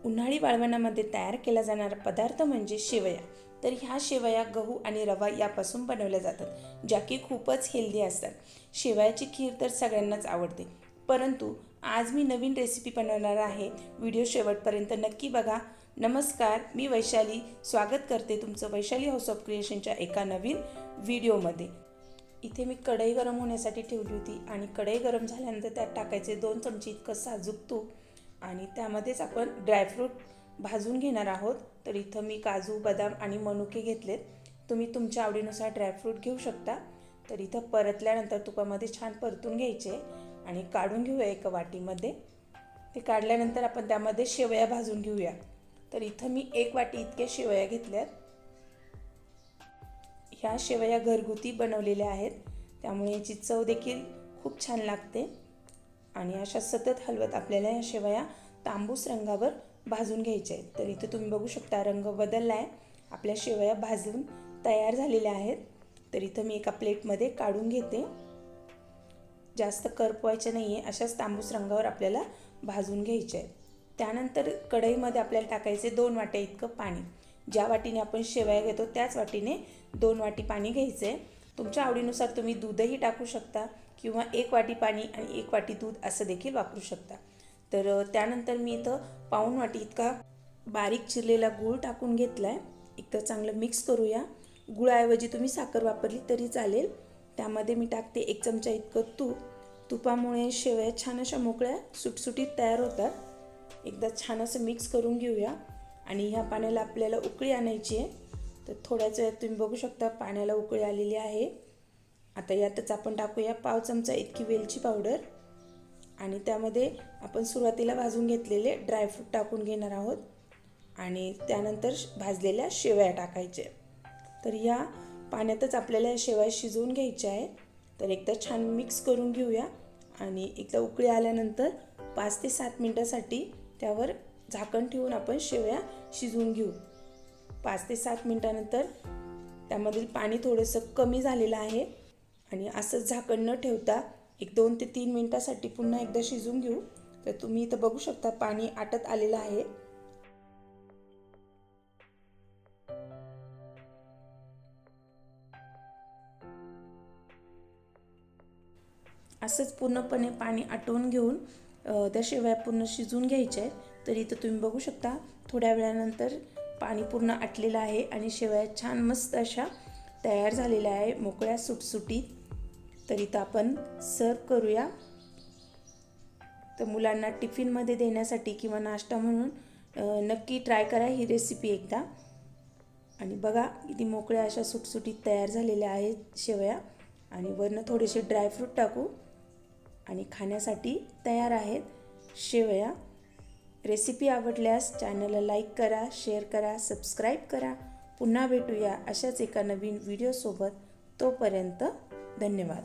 उन्हाळी वाळवणामध्ये तयार केला जाणारा पदार्थ म्हणजे शेवया। तर ह्या शेवया गहू आणि रवा यापासून बनवल्या जातात, ज्या की खूपच हेल्दी असतात। शेवयाची खीर तर सगळ्यांनाच आवडते, परंतु आज मी नवीन रेसिपी बनवणार आहे। व्हिडिओ शेवटपर्यंत नक्की बघा। नमस्कार, मी वैशाली स्वागत करते तुमचं वैशाली हाऊस ऑफ क्रिएशनच्या एका नवीन व्हिडिओमध्ये। इथे मी कढई गरम होण्यासाठी ठेवली होती आणि कढई गरम झाल्यानंतर त्यात टाकायचे 2 चमचे इतकं साजूक तूप आणि त्यामध्येच आपण ड्रायफ्रूट भाजून घेणार आहोत। तर इथं मी काजू, बदाम आणि मनुके घेतलेत। तुम्ही तुमच्या आवडीनुसार ड्रायफ्रूट घेऊ शकता। तर इथं परतल्यानंतर तुपामध्ये छान परतून घ्यायचे आणि काढून घेऊया एका वाटीमध्ये। ते काढल्यानंतर आपण त्यामध्ये शेवया भाजून घेऊया। तर इथं मी 1 वाटी इतके शेवया घेतल्यात। ह्या शेवया घरगुती बनवलेल्या आहेत, त्यामुळे याची चव देखील खूप छान लागते। आणि अशा सतत हलवत आपल्याला या शेवया तांबूस रंगावर भाजून घ्यायच्या आहेत। तर इथे तुम्ही बघू शकता रंग बदलला आहे, आपल्या शेवया भाजून तयार झालेल्या आहेत। तर इथं मी एका प्लेटमध्ये काढून घेते। जास्त करपवायचे नाही आहे, अशाच तांबूस रंगावर आपल्याला भाजून घ्यायचे आहेत। त्यानंतर कढईमध्ये आपल्याला टाकायचे 2 वाट्या इतकं पाणी। ज्या वाटीने आपण शेवया घेतो त्याच वाटीने 2 वाटी पाणी घ्यायचे। तुमच्या आवडीनुसार तुम्ही दूधही टाकू शकता किंवा 1 वाटी पाणी आणि 1 वाटी दूध असं देखील वापरू शकता। तर त्यानंतर मी इथं पाऊण वाटी इतका बारीक चिरलेला गूळ टाकून घेतलाय। एकदा चांगलं मिक्स करूया। गुळाऐवजी तुम्ही साखर वापरली तरी चालेल। त्यामध्ये मी टाकते 1 चमचा इतकं तूप। तुपामुळे शेवया छान अशा मोकळ्या सुटसुटीत तयार होतात। एकदा छान असं मिक्स करून घेऊया आणि ह्या पाण्याला आपल्याला उकळी आणायची आहे। तर थोड्याच वेळात तुम्ही बघू शकता पाण्याला उकळी आलेली आहे। आता यातच आपण टाकूया पाव चमचा इतकी वेलची पावडर आणि त्यामध्ये आपण सुरुवातीला भाजून घेतलेले ड्रायफ्रूट टाकून घेणार आहोत आणि त्यानंतर भाजलेल्या शेवया टाकायचे। तर या पाण्यातच आपल्याला या शेवया शिजवून घ्यायच्या आहेत। तर एकदा छान मिक्स करून घेऊया आणि एकदा उकळी आल्यानंतर 5 ते 7 मिनिटांसाठी त्यावर झाकण ठेवून आपण शेवया शिजवून घेऊ। 5 ते 7 मिनिटांनंतर त्यामधील पाणी थोडंसं कमी झालेलं आहे आणि असंच झाकण न ठेवता 2 ते 3 मिनिटांसाठी पुन्हा एकदा शिजवून घेऊ। तर तुम्ही इथं बघू शकता पाणी आटत आलेलं आहे। असंच पूर्णपणे पाणी आटवून घेऊन त्या शेवया पूर्ण शिजवून घ्यायच्या आहेत। तर इथं तुम्ही बघू शकता थोड्या वेळानंतर पाणी पूर्ण आटलेलं आहे आणि शेवया छान मस्त अशा तयार झालेल्या आहे, मोकळ्या सुटसुटीत। तर इथं आपण सर्व करूया। तर मुलांना टिफिनमध्ये देण्यासाठी किंवा नाश्ता म्हणून नक्की ट्राय करा ही रेसिपी एकदा। आणि बघा किती मोकळ्या अशा सुटसुटीत तयार झालेल्या आहेत शेवया आणि वरनं थोडेसे ड्रायफ्रूट टाकू आणि खाण्यासाठी तयार आहेत शेवया। रेसिपी आवडल्यास चॅनलला लाईक करा, शेअर करा, सबस्क्राईब करा। पुन्हा भेटूया अशाच एका नवीन व्हिडिओसोबत। तोपर्यंत धन्यवाद।